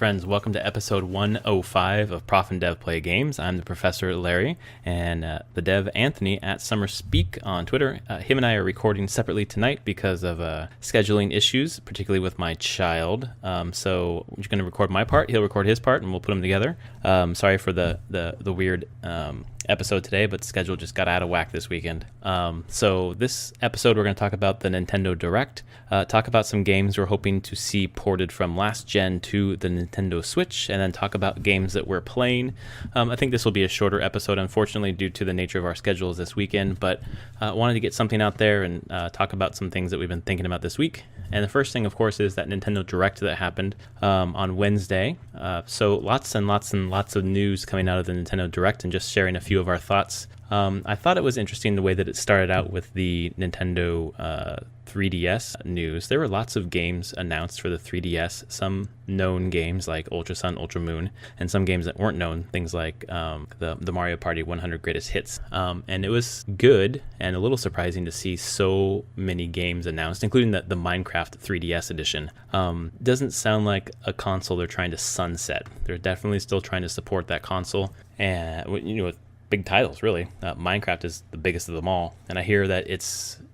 friends. Welcome to episode 105 of Prof and Dev Play Games. I'm the Professor Larry, and the Dev Anthony at Summer Speak on Twitter. Him and I are recording separately tonight because of scheduling issues, particularly with my child. So I'm just going to record my part, he'll record his part, and we'll put them together. Sorry for the weird episode today, but the schedule just got out of whack this weekend. So this episode we're going to talk about the Nintendo Direct, talk about some games we're hoping to see ported from last gen to the Nintendo Switch, and then talk about games that we're playing. I think this will be a shorter episode, unfortunately, due to the nature of our schedules this weekend, but wanted to get something out there and talk about some things that we've been thinking about this week. And the first thing, of course, is that Nintendo Direct that happened on Wednesday. So lots and lots and lots of news coming out of the Nintendo Direct, and just sharing a few of our thoughts. I thought it was interesting the way that it started out with the Nintendo 3DS news. There were lots of games announced for the 3DS, some known games like Ultra Sun, Ultra Moon, and some games that weren't known, things like the Mario Party 100 Greatest Hits. And it was good and a little surprising to see so many games announced, including the Minecraft 3DS edition. Doesn't sound like a console they're trying to sunset. They're definitely still trying to support that console, and with big titles, really. Minecraft is the biggest of them all, and I hear that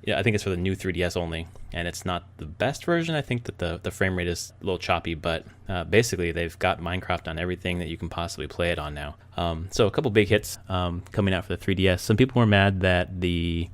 I think it's for the new 3DS only, and it's not the best version. I think that the frame rate is a little choppy, but basically they've got Minecraft on everything that you can possibly play it on now. So a couple big hits coming out for the 3DS. Some people were mad that the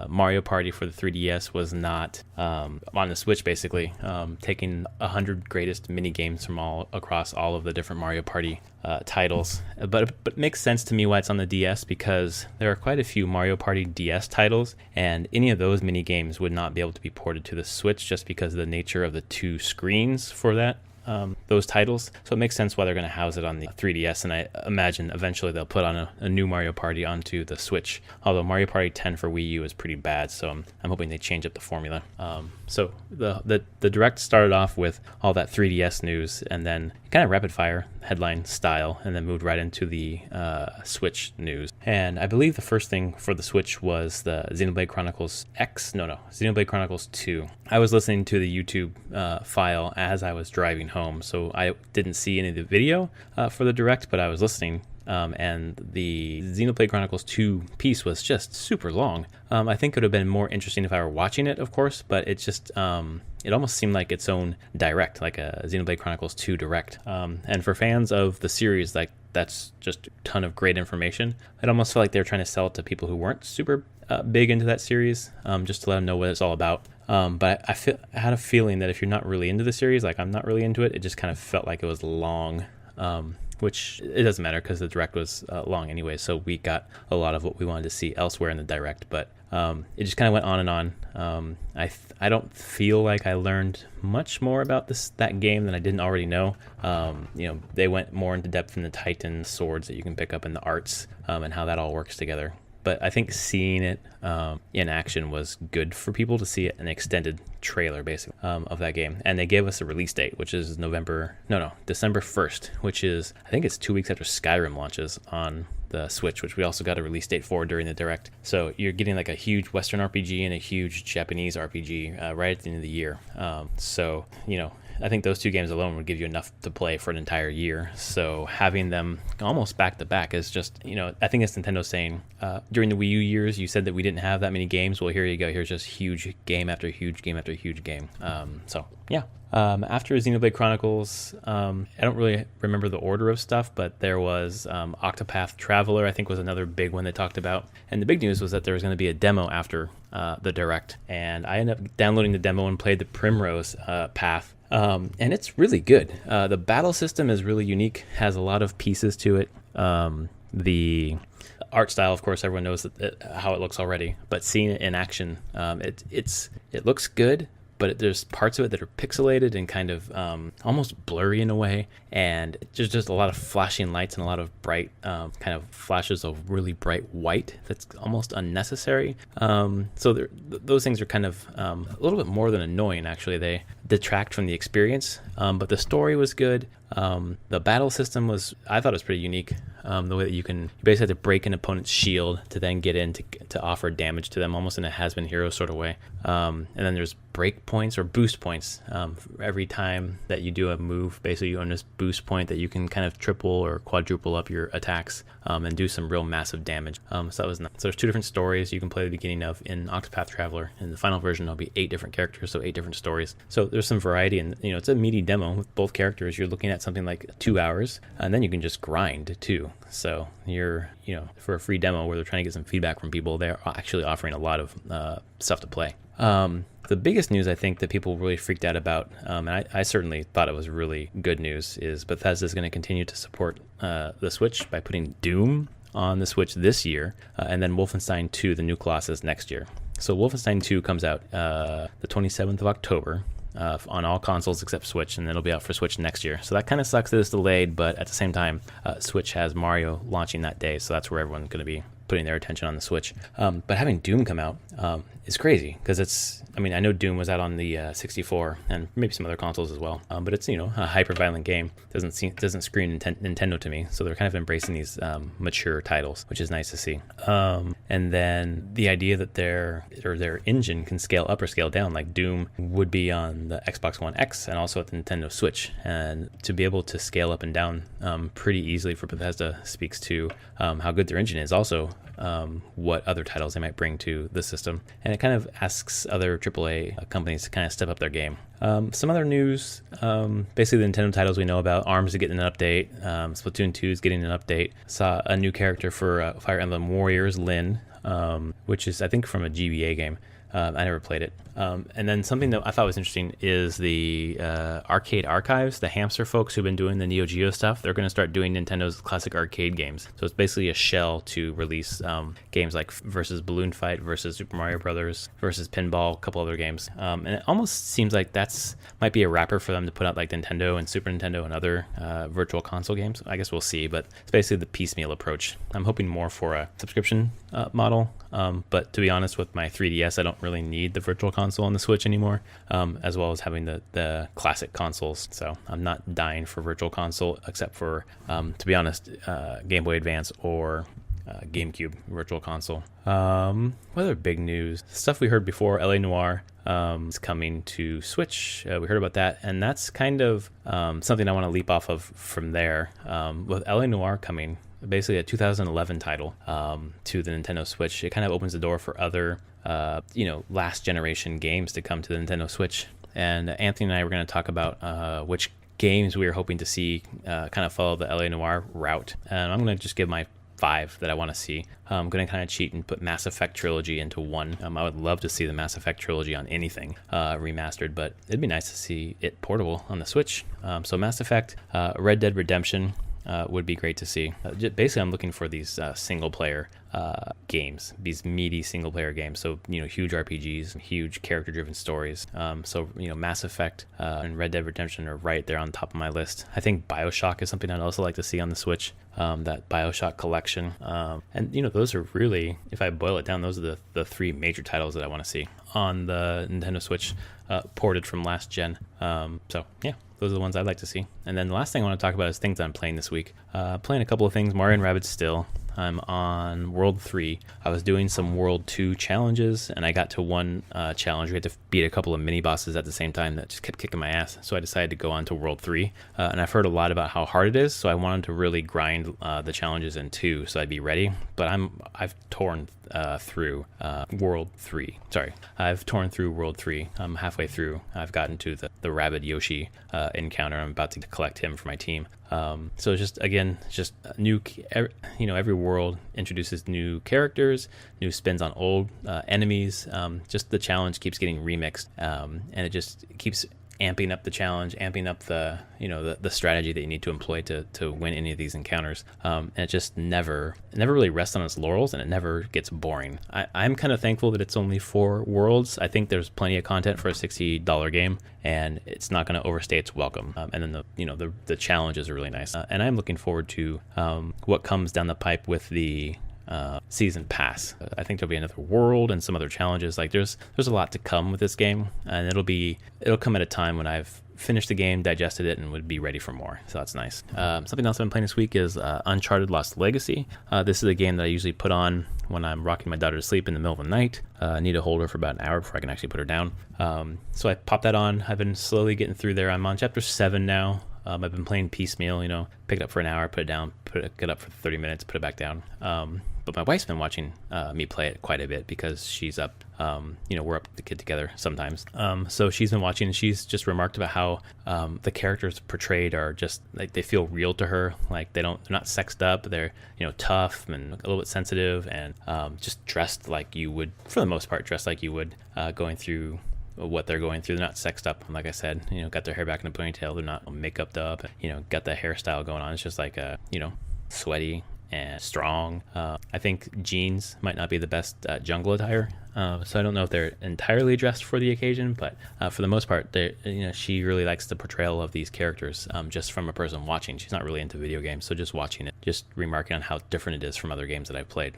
Mario Party for the 3DS was not on the Switch, basically, taking 100 greatest mini games from across all of the different Mario Party titles. But it makes sense to me why it's on the DS, because there are quite a few Mario Party DS titles, and any of those mini games would not be able to be ported to the Switch just because of the nature of the two screens for that. Those titles, so it makes sense why they're going to house it on the 3DS, and I imagine eventually they'll put on a new Mario Party onto the Switch, although Mario Party 10 for Wii U is pretty bad, so I'm hoping they change up the formula. So the Direct started off with all that 3DS news, and then kind of rapid fire headline style, and then moved right into the Switch news. And I believe the first thing for the Switch was the Xenoblade Chronicles Xenoblade Chronicles 2. I was listening to the YouTube file as I was driving home, so I didn't see any of the video for the Direct, but I was listening. And the Xenoblade Chronicles 2 piece was just super long. I think it would have been more interesting if I were watching it, of course, but it just it almost seemed like its own direct, like a Xenoblade Chronicles 2 direct. And for fans of the series, like, that's just a ton of great information. It almost felt like they were trying to sell it to people who weren't super big into that series, just to let them know what it's all about. But I had a feeling that if you're not really into the series, like I'm not really into it, it just kind of felt like it was long. Which it doesn't matter because the Direct was long anyway, so we got a lot of what we wanted to see elsewhere in the Direct, but it just kind of went on and on. I don't feel like I learned much more about that game than I didn't already know. They went more into depth in the Titan swords that you can pick up in the arts, and how that all works together. But I think seeing it in action was good for people to see an extended trailer, basically, of that game. And they gave us a release date, which is December 1st, which is, I think it's 2 weeks after Skyrim launches on the Switch, which we also got a release date for during the Direct. So you're getting like a huge Western RPG and a huge Japanese RPG right at the end of the year. I think those two games alone would give you enough to play for an entire year. So having them almost back to back is just, I think it's Nintendo saying, during the Wii U years, you said that we didn't have that many games. Well, here you go. Here's just huge game after huge game after huge game. After Xenoblade Chronicles, I don't really remember the order of stuff, but there was Octopath Traveler, I think, was another big one they talked about. And the big news was that there was going to be a demo after the Direct. And I ended up downloading the demo and played the Primrose Path. And it's really good. The battle system is really unique, has a lot of pieces to it. The art style, of course, everyone knows how it looks already, but seeing it in action, it looks good. But there's parts of it that are pixelated and kind of almost blurry in a way, and there's just a lot of flashing lights and a lot of bright kind of flashes of really bright white that's almost unnecessary. So those things are kind of a little bit more than annoying, actually. They detract from the experience, but the story was good. The battle system I thought it was pretty unique. The way that you basically have to break an opponent's shield to then get in to offer damage to them, almost in a has-been hero sort of way. And then there's break points or boost points. Every time that you do a move, basically you earn this boost point that you can kind of triple or quadruple up your attacks and do some real massive damage. So that was nice. So there's 2 different stories you can play at the beginning of in Octopath Traveler. In the final version, there'll be 8 different characters, so 8 different stories. So there's some variety, and it's a meaty demo with both characters. You're looking at something like 2 hours, and then you can just grind too. So you're, for a free demo where they're trying to get some feedback from people, they're actually offering a lot of stuff to play. The biggest news I think that people really freaked out about, and I certainly thought it was really good news, is Bethesda is going to continue to support the Switch by putting Doom on the Switch this year, and then Wolfenstein 2, the New Colossus, next year. So Wolfenstein 2 comes out the 27th of October. On all consoles except Switch, and then it'll be out for Switch next year. So that kind of sucks that it's delayed, but at the same time, Switch has Mario launching that day, so that's where everyone's going to be putting their attention on the Switch. But having Doom come out is crazy, because I know Doom was out on the 64 and maybe some other consoles as well, but it's a hyper-violent game. Doesn't scream Nintendo to me, so they're kind of embracing these mature titles, which is nice to see. And then the idea that their engine can scale up or scale down, like Doom would be on the Xbox One X and also at the Nintendo Switch, and to be able to scale up and down pretty easily for Bethesda speaks to how good their engine is. Also, what other titles they might bring to the system, and it kind of asks other AAA companies to kind of step up their game. Some other news, basically the Nintendo titles we know about. ARMS is getting an update, Splatoon 2 is getting an update. Saw a new character for Fire Emblem Warriors, Lyn, which is I think from a GBA game. I never played it. And then something that I thought was interesting is the arcade archives. The Hamster folks who've been doing the Neo Geo stuff, they're going to start doing Nintendo's classic arcade games. So it's basically a shell to release games like versus Balloon Fight, versus Super Mario Brothers, versus Pinball, a couple other games. And it almost seems like might be a wrapper for them to put out like Nintendo and Super Nintendo and other virtual console games. I guess we'll see, but it's basically the piecemeal approach. I'm hoping more for a subscription model. But to be honest, with my 3DS, I don't really need the virtual console on the Switch anymore, as well as having the classic consoles. So I'm not dying for virtual console, except for, to be honest, Game Boy Advance or GameCube virtual console. What other big news? Stuff we heard before, LA Noire is coming to Switch. We heard about that, and that's kind of something I want to leap off of from there. With LA Noire coming, basically a 2011 title to the Nintendo Switch, it kind of opens the door for other last generation games to come to the Nintendo Switch. And Anthony and I were going to talk about which games we were hoping to see kind of follow the LA Noire route. And I'm going to just give my 5 that I want to see. I'm going to kind of cheat and put Mass Effect Trilogy into one. I would love to see the Mass Effect Trilogy on anything remastered, but it'd be nice to see it portable on the Switch. So Mass Effect, Red Dead Redemption, would be great to see. Basically, I'm looking for these single-player games, these meaty single-player games. So, huge RPGs, huge character-driven stories. So, Mass Effect and Red Dead Redemption are right there on top of my list. I think BioShock is something I'd also like to see on the Switch, that BioShock collection. And, those are really, if I boil it down, those are the 3 major titles that I want to see on the Nintendo Switch, ported from last gen. So, yeah. Those are the ones I'd like to see. And then the last thing I want to talk about is things that I'm playing this week. Playing a couple of things. Mario & Rabbids still. I'm on World 3. I was doing some World 2 challenges, and I got to one challenge. We had to beat a couple of mini-bosses at the same time that just kept kicking my ass. So I decided to go on to World 3. And I've heard a lot about how hard it is, so I wanted to really grind the challenges in 2 so I'd be ready. But I've torn through World 3. Sorry. I've torn through World 3. I'm halfway through. I've gotten to the Rabbid Yoshi encounter. I'm about to collect him for my team. So just new, every world introduces new characters, new spins on old enemies. Just the challenge keeps getting remixed, and it just keeps amping up the challenge, amping up the strategy that you need to employ to win any of these encounters. And it just never really rests on its laurels, and it never gets boring. I'm kind of thankful that it's only 4 worlds. I think there's plenty of content for a $60 game, and it's not going to overstay its welcome. And then the challenges are really nice. And I'm looking forward to what comes down the pipe with the season pass. I think there'll be another world and some other challenges. Like there's a lot to come with this game, and it'll come at a time when I've finished the game, digested it, and would be ready for more. So that's nice. Something else I've been playing this week is Uncharted Lost Legacy. This is a game that I usually put on when I'm rocking my daughter to sleep in the middle of the night. I need to hold her for about an hour before I can actually put her down. So I popped that on. I've been slowly getting through there. I'm on chapter 7 now. I've been playing piecemeal, pick it up for an hour, put it down, get up for 30 minutes, put it back down. But my wife's been watching me play it quite a bit because she's up, we're up the kid together sometimes. So she's been watching, and she's just remarked about how the characters portrayed are just like they feel real to her. Like they're not sexed up. They're, tough and a little bit sensitive, and just dressed like you would, for the most part, going through what they're going through. They're not sexed up, like I said, got their hair back in a ponytail. They're not makeuped up, got the hairstyle going on. It's just like sweaty and strong. I think jeans might not be the best jungle attire, so I don't know if they're entirely dressed for the occasion, but for the most part, she really likes the portrayal of these characters, just from a person watching. She's not really into video games, so just watching it, just remarking on how different it is from other games that I've played.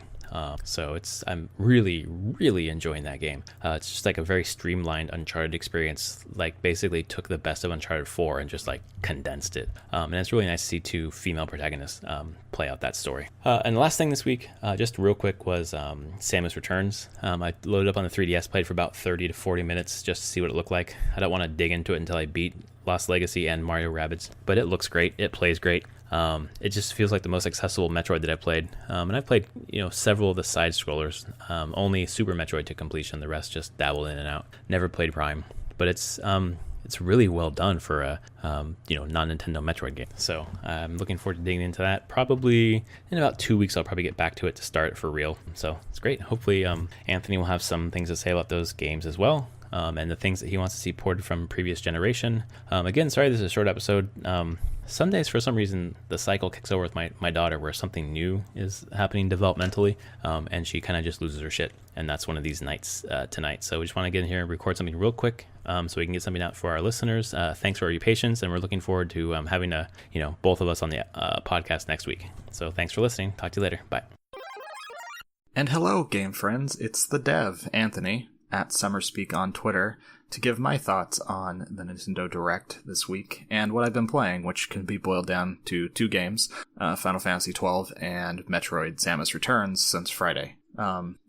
So I'm really, really enjoying that game. It's just like a very streamlined Uncharted experience, like basically took the best of Uncharted 4 and just like condensed it. And it's really nice to see 2 female protagonists play out that story. And the last thing this week, just real quick, was Samus Returns. I loaded up on the 3DS, played for about 30 to 40 minutes just to see what it looked like. I don't want to dig into it until I beat Lost Legacy and Mario Rabbids, but it looks great. It plays great. It just feels like the most accessible Metroid that I've played. And I've played, several of the side scrollers, only Super Metroid to completion. The rest just dabbled in and out. Never played Prime, but it's really well done for a, non-Nintendo Metroid game. So I'm looking forward to digging into that. Probably in about 2 weeks, I'll probably get back to it to start for real. So it's great. Hopefully, Anthony will have some things to say about those games as well. And the things that he wants to see ported from previous generation. Again, sorry, this is a short episode. Some days, for some reason, the cycle kicks over with my daughter where something new is happening developmentally, and she kind of just loses her shit. And that's one of these nights tonight. So we just want to get in here and record something real quick so we can get something out for our listeners. Thanks for your patience, and we're looking forward to having both of us on the podcast next week. So thanks for listening. Talk to you later. Bye. And hello, game friends. It's the dev, Anthony, at SummerSpeak on Twitter, to give my thoughts on the Nintendo Direct this week and what I've been playing, which can be boiled down to 2 games, Final Fantasy XII and Metroid Samus Returns since Friday.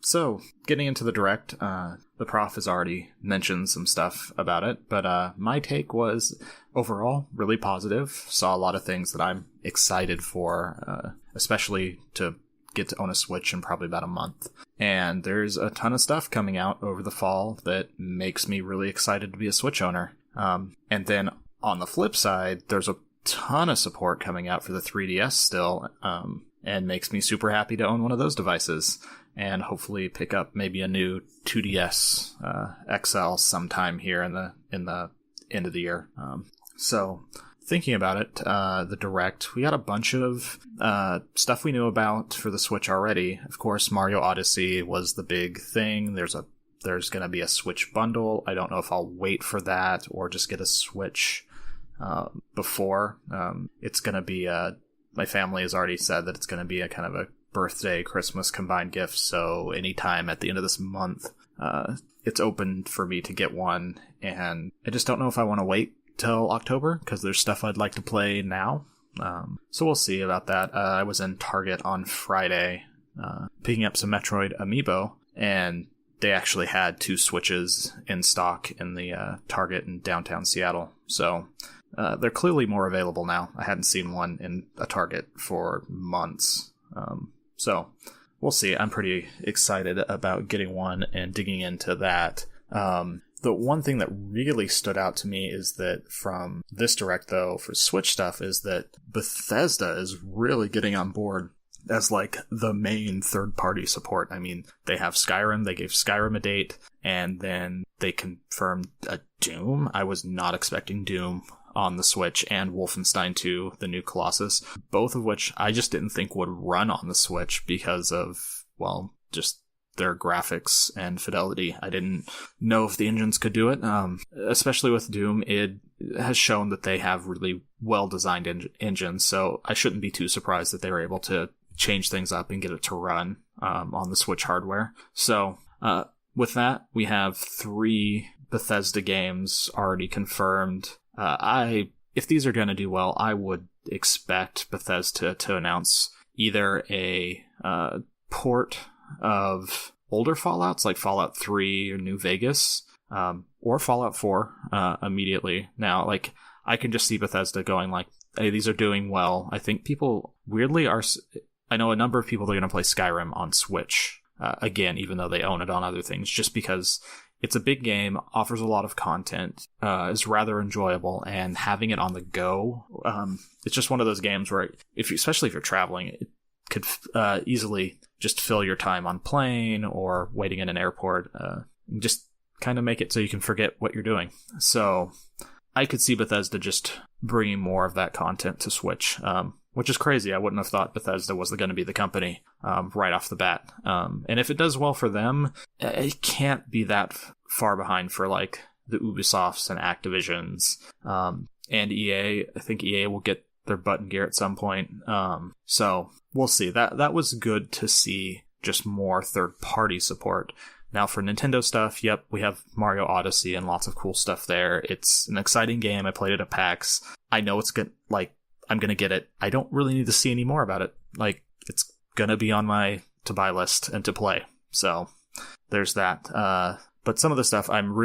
So, getting into the Direct, the Prof has already mentioned some stuff about it, but my take was overall really positive. Saw a lot of things that I'm excited for, especially to get to own a Switch in probably about a month. And there's a ton of stuff coming out over the fall that makes me really excited to be a Switch owner. And then on the flip side, there's a ton of support coming out for the 3DS still, and makes me super happy to own one of those devices and hopefully pick up maybe a new 2DS XL sometime here in the end of the year. So thinking about it, the Direct, we got a bunch of stuff we knew about for the Switch already. Of course, Mario Odyssey was the big thing. There's going to be a Switch bundle. I don't know if I'll wait for that or just get a Switch before. It's going to be my family has already said that it's going to be a kind of a birthday, Christmas combined gift. So anytime at the end of this month, it's open for me to get one. And I just don't know if I want to wait till October because there's stuff I'd like to play now. So we'll see about that. I was in Target on Friday picking up some Metroid amiibo, and they actually had 2 Switches in stock in the Target in downtown Seattle. So they're clearly more available now. I hadn't seen one in a Target for months. So we'll see. I'm pretty excited about getting one and digging into that. The one thing that really stood out to me is that from this Direct, though, for Switch stuff, is that Bethesda is really getting on board as, like, the main third-party support. I mean, they have Skyrim, they gave Skyrim a date, and then they confirmed a Doom. I was not expecting Doom on the Switch, and Wolfenstein 2, the new Colossus, both of which I just didn't think would run on the Switch because of, well, just their graphics and fidelity. I didn't know if the engines could do it, especially with Doom. It has shown that they have really well-designed engines, so I shouldn't be too surprised that they were able to change things up and get it to run on the Switch hardware. So with that, we have 3 Bethesda games already confirmed. If these are going to do well, I would expect Bethesda to announce either a port of older Fallouts like Fallout 3 or New Vegas, or Fallout 4 immediately. Now, like, I can just see Bethesda going like, hey, these are doing well. I think people weirdly are... I know a number of people that are going to play Skyrim on Switch again, even though they own it on other things, just because it's a big game, offers a lot of content, is rather enjoyable, and having it on the go, it's just one of those games where, especially if you're traveling, it could easily just fill your time on plane or waiting in an airport, just kind of make it so you can forget what you're doing. So I could see Bethesda just bringing more of that content to Switch, which is crazy. I wouldn't have thought Bethesda was going to be the company right off the bat. And if it does well for them, it can't be that far behind for like the Ubisofts and Activisions and EA. I think EA will get their butt in gear at some point. So we'll see. That was good to see, just more third-party support. Now for Nintendo stuff, yep, we have Mario Odyssey and lots of cool stuff there. It's an exciting game. I played it at PAX. I know it's good. Like, I'm going to get it. I don't really need to see any more about it. Like, it's going to be on my to-buy list and to play. So there's that. But some of the stuff I'm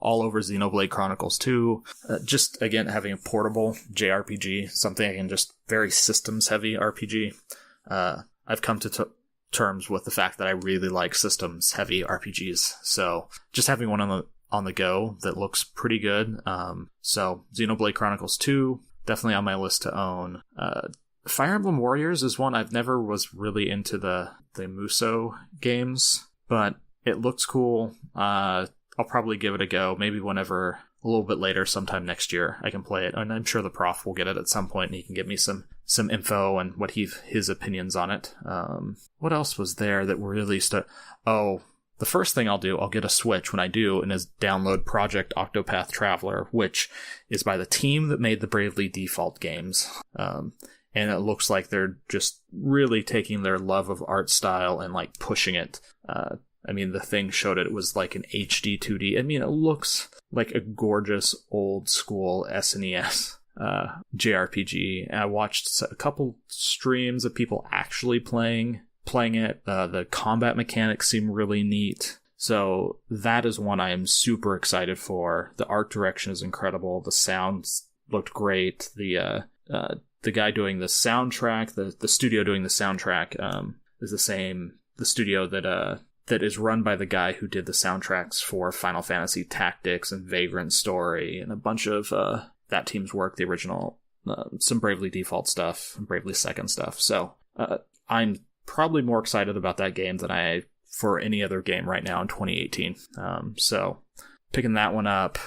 all over Xenoblade Chronicles 2. Just, again, having a portable JRPG, something I can just, very systems-heavy RPG. I've come to terms with the fact that I really like systems-heavy RPGs. So just having one on the go that looks pretty good. So Xenoblade Chronicles 2, definitely on my list to own. Fire Emblem Warriors is one I've never was really into the Musou games, but it looks cool. I'll probably give it a go, maybe whenever, a little bit later, sometime next year, I can play it. And I'm sure the Prof will get it at some point, and he can give me some info and what his opinions on it. What else was there that really the first thing I'll do, I'll get a Switch when I do, and is download Project Octopath Traveler, which is by the team that made the Bravely Default games. And it looks like they're just really taking their love of art style and like pushing it. I mean, the thing showed it was like an HD 2D. I mean, it looks like a gorgeous old school SNES JRPG. I watched a couple streams of people actually playing it. The combat mechanics seem really neat. So that is one I am super excited for. The art direction is incredible. The sounds looked great. The guy doing the soundtrack, the studio doing the soundtrack, is the studio that is run by the guy who did the soundtracks for Final Fantasy Tactics and Vagrant Story and a bunch of that team's work, the original, some Bravely Default stuff and Bravely Second stuff. So I'm probably more excited about that game than I for any other game right now in 2018. So picking that one up.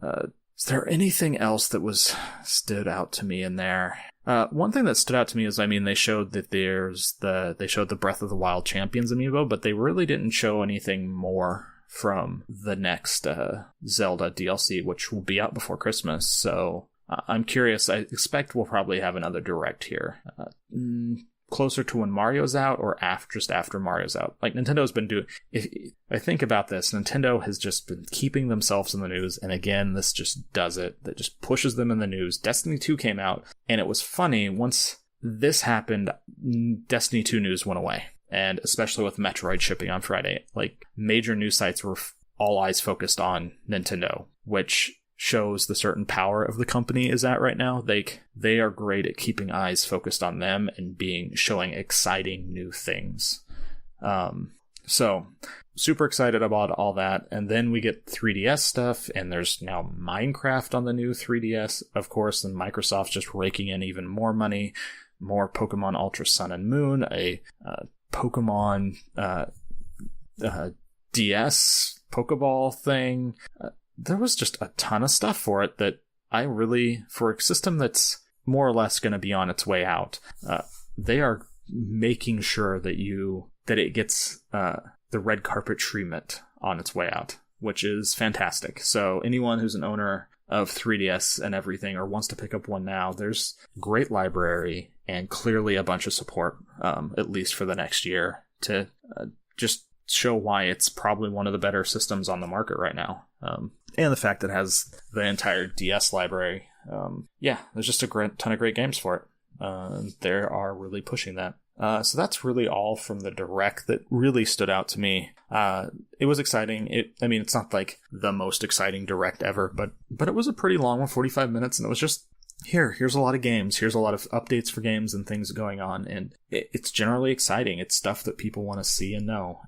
Is there anything else that stood out to me in there? One thing that stood out to me is, I mean, they showed that they showed the Breath of the Wild Champions amiibo, but they really didn't show anything more from the next Zelda DLC, which will be out before Christmas. So I'm curious. I expect we'll probably have another Direct here. Closer to when Mario's out, or just after Mario's out. Like, Nintendo's been doing... If I think about this, Nintendo has just been keeping themselves in the news, and again, this just does it. That just pushes them in the news. Destiny 2 came out, and it was funny, once this happened, Destiny 2 news went away. And especially with Metroid shipping on Friday, like, major news sites were all eyes focused on Nintendo, which shows the certain power of the company is at right now. They are great at keeping eyes focused on them and showing exciting new things. So super excited about all that. And then we get 3DS stuff, and there's now Minecraft on the new 3DS, of course, and Microsoft's just raking in even more money, more Pokemon Ultra Sun and Moon, a Pokemon DS Pokeball thing. There was just a ton of stuff for it that for a system that's more or less going to be on its way out, they are making sure that it gets the red carpet treatment on its way out, which is fantastic. So anyone who's an owner of 3DS and everything, or wants to pick up one now, there's great library, and clearly a bunch of support, at least for the next year, to just show why it's probably one of the better systems on the market right now. And the fact that it has the entire DS library. There's just a ton of great games for it. They are really pushing that. So that's really all from the Direct that really stood out to me. It was exciting. It's not like the most exciting Direct ever, but it was a pretty long one, 45 minutes, and it was just, here's a lot of games. Here's a lot of updates for games and things going on, and it's generally exciting. It's stuff that people want to see and know.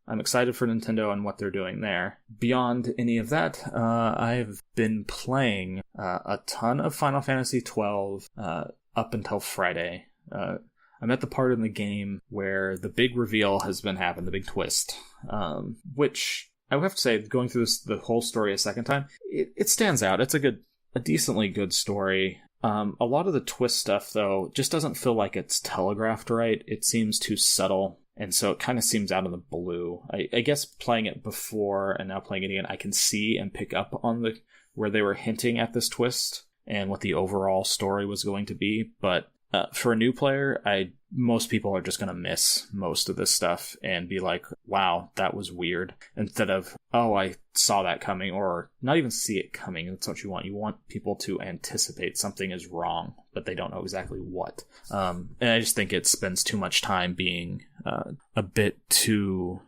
I'm excited for Nintendo and what they're doing there. Beyond any of that, I've been playing a ton of Final Fantasy XII up until Friday. I'm at the part in the game where the big reveal has been happened, the big twist, which I would have to say, going through the whole story a second time, it stands out. It's a decently good story. A lot of the twist stuff, though, just doesn't feel like it's telegraphed right. It seems too subtle, and so it kind of seems out of the blue. I guess playing it before and now playing it again, I can see and pick up on where they were hinting at this twist and what the overall story was going to be. But for a new player, most people are just going to miss most of this stuff and be like, wow, that was weird. Instead of, oh, I saw that coming, or not even see it coming. That's what you want. You want people to anticipate something is wrong, but they don't know exactly what. And I just think it spends too much time being a bit too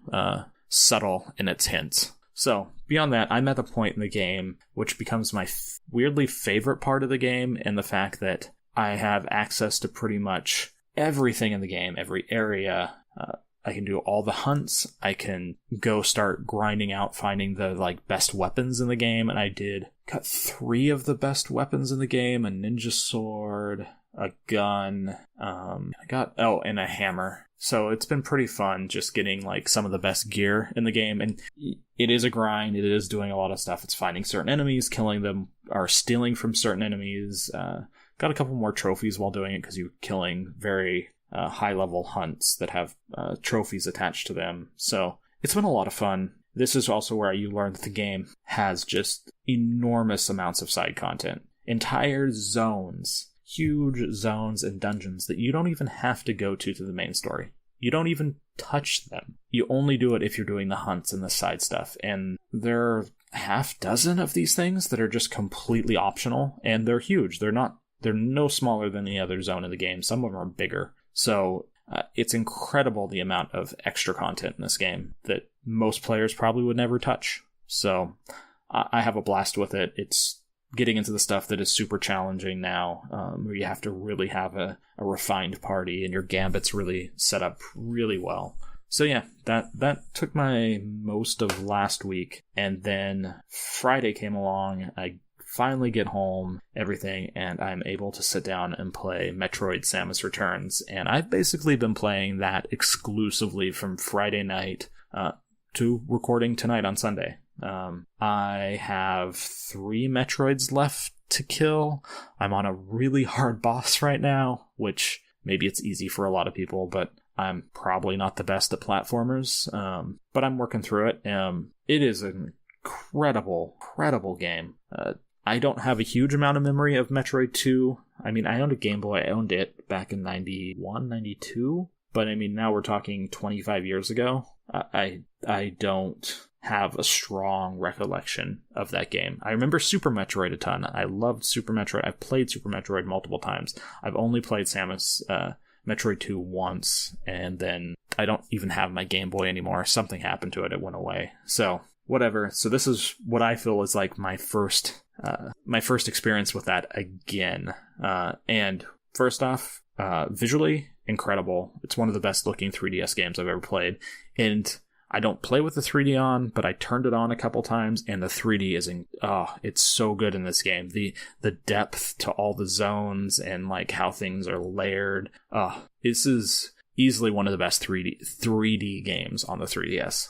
subtle in its hints. So, beyond that, I'm at the point in the game which becomes my weirdly favorite part of the game, and the fact that I have access to pretty much everything in the game, every area. I can do all the hunts. I can go start grinding out, finding the best weapons in the game, and I got 3 of the best weapons in the game: a ninja sword, a gun, and a hammer. So it's been pretty fun just getting some of the best gear in the game, and it is a grind. It is doing a lot of stuff. It's finding certain enemies, killing them, or stealing from certain enemies. Got a couple more trophies while doing it because you're killing very high-level hunts that have trophies attached to them. So it's been a lot of fun. This is also where you learn that the game has just enormous amounts of side content. Entire zones, huge zones and dungeons that you don't even have to go to the main story. You don't even touch them. You only do it if you're doing the hunts and the side stuff. And there are half dozen of these things that are just completely optional, and they're huge. They're no smaller than any other zone in the game. Some of them are bigger. So it's incredible the amount of extra content in this game that most players probably would never touch. So I have a blast with it. It's getting into the stuff that is super challenging now, where you have to really have a refined party and your gambit's really set up really well. So yeah, that took my most of last week. And then Friday came along. I finally get home, everything, and I'm able to sit down and play Metroid Samus Returns. And I've basically been playing that exclusively from Friday night to recording tonight on Sunday. I have 3 Metroids left to kill. I'm on a really hard boss right now, which maybe it's easy for a lot of people, but I'm probably not the best at platformers. But I'm working through it. It is an incredible game. I don't have a huge amount of memory of Metroid 2. I owned a Game Boy. I owned it back in 91, 92. But now we're talking 25 years ago. I don't have a strong recollection of that game. I remember Super Metroid a ton. I loved Super Metroid. I've played Super Metroid multiple times. I've only played Samus Metroid 2 once, and then I don't even have my Game Boy anymore. Something happened to it. It went away. So, whatever. So this is what I feel is my first experience with that again. And first off, visually incredible. It's one of the best looking 3DS games I've ever played. And I don't play with the 3D on, but I turned it on a couple times, and the 3D is it's so good in this game. The depth to all the zones and how things are layered. This is easily one of the best 3D games on the 3DS.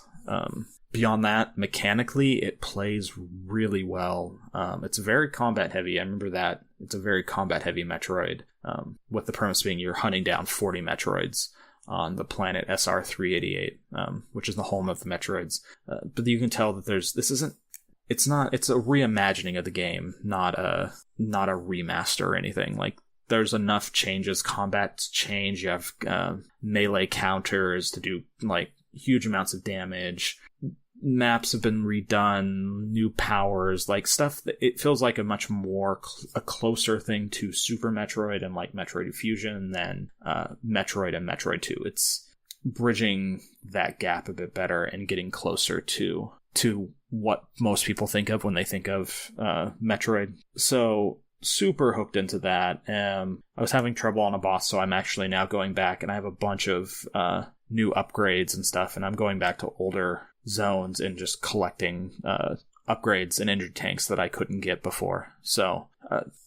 Beyond that, mechanically, it plays really well. It's very combat heavy. I remember that. It's a very combat heavy Metroid, with the premise being you're hunting down 40 Metroids on the planet SR-388, which is the home of the Metroids. But you can tell that it's a reimagining of the game, not a remaster or anything. there's enough changes. Combats change. You have melee counters to do like huge amounts of damage. Maps have been redone, new powers, like stuff that it feels like a much more a closer thing to Super Metroid and like Metroid Fusion than Metroid and Metroid 2. It's bridging that gap a bit better and getting closer to what most people think of when they think of Metroid. So super hooked into that. I was having trouble on a boss, so I'm actually now going back, and I have a bunch of new upgrades and stuff, and I'm going back to older zones and just collecting upgrades and energy tanks that I couldn't get before. So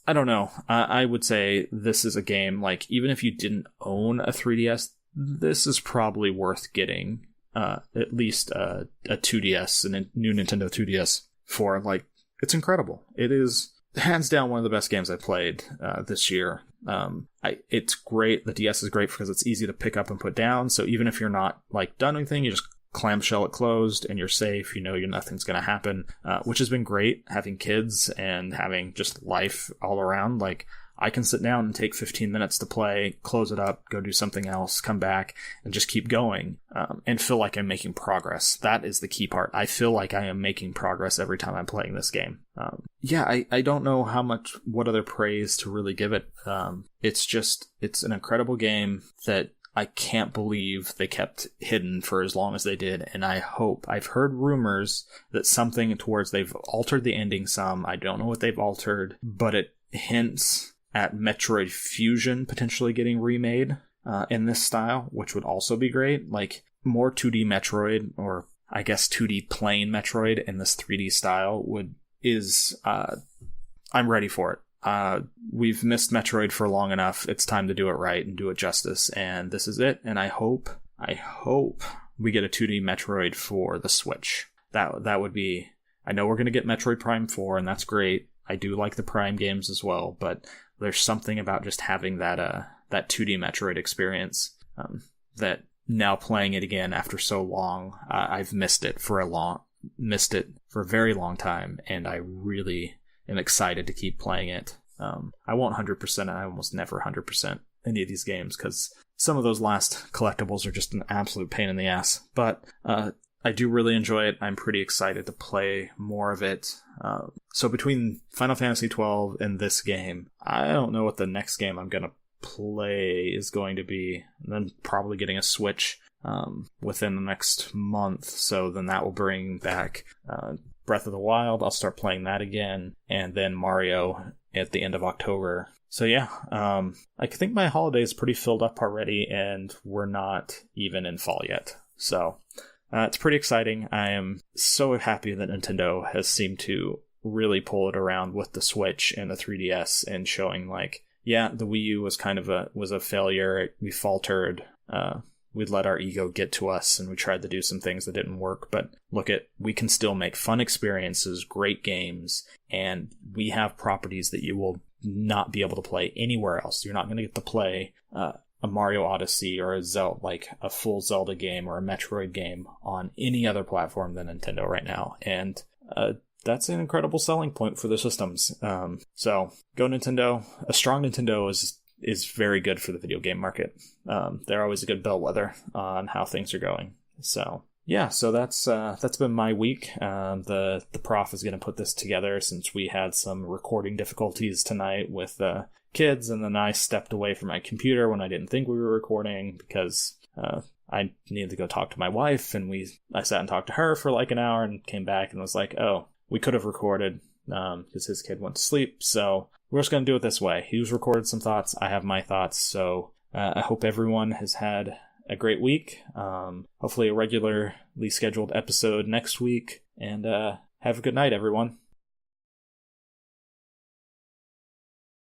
I don't know. I would say this is a game, like, even if you didn't own a 3DS, this is probably worth getting at least a 2DS, a new Nintendo 2DS for. Like, it's incredible. It is hands down one of the best games I played this year. It's great. The DS is great because it's easy to pick up and put down. So even if you're not like done anything, you just clamshell it closed and you're safe. You know, nothing's going to happen, which has been great. Having kids and having just life all around, like, I can sit down and take 15 minutes to play, close it up, go do something else, come back, and just keep going, and feel like I'm making progress. That is the key part. I feel like I am making progress every time I'm playing this game. I don't know what other praise to really give it. It's an incredible game that I can't believe they kept hidden for as long as they did, and I've heard rumors that something towards they've altered the ending some. I don't know what they've altered, but it hints at Metroid Fusion potentially getting remade in this style, which would also be great. Like, more 2D Metroid, or I guess 2D plain Metroid in this 3D style I'm ready for it. We've missed Metroid for long enough. It's time to do it right and do it justice, and this is it. And I hope we get a 2D Metroid for the Switch. That would be. I know we're going to get Metroid Prime 4, and that's great. I do like the Prime games as well, but there's something about just having that 2D Metroid experience that now playing it again after so long, I've missed it for a very long time, and I really am excited to keep playing it. I won't 100%. I almost never 100% any of these games because some of those last collectibles are just an absolute pain in the ass. But I do really enjoy it. I'm pretty excited to play more of it. So between Final Fantasy XII and this game, I don't know what the next game I'm going to play is going to be. And then probably getting a Switch within the next month. So then that will bring back Breath of the Wild. I'll start playing that again. And then Mario at the end of October. So yeah, I think my holiday is pretty filled up already, and we're not even in fall yet. So it's pretty exciting. I am so happy that Nintendo has seemed to really pull it around with the Switch and the 3DS and showing, like, yeah, the Wii U was kind of a failure. We faltered. We'd let our ego get to us, and we tried to do some things that didn't work. But we can still make fun experiences, great games, and we have properties that you will not be able to play anywhere else. You're not going to get to play a Mario Odyssey or a full Zelda game or a Metroid game on any other platform than Nintendo right now. And that's an incredible selling point for the systems. So go Nintendo. A strong Nintendo is very good for the video game market. They're always a good bellwether on how things are going. So yeah, so that's been my week. The prof is going to put this together since we had some recording difficulties tonight with kids, and then I stepped away from my computer when I didn't think we were recording because I needed to go talk to my wife, and I sat and talked to her for like an hour and came back and was like, oh, we could have recorded because his kid went to sleep, so we're just going to do it this way. He's recorded some thoughts, I have my thoughts, so I hope everyone has had a great week. Hopefully a regularly scheduled episode next week, and have a good night, everyone.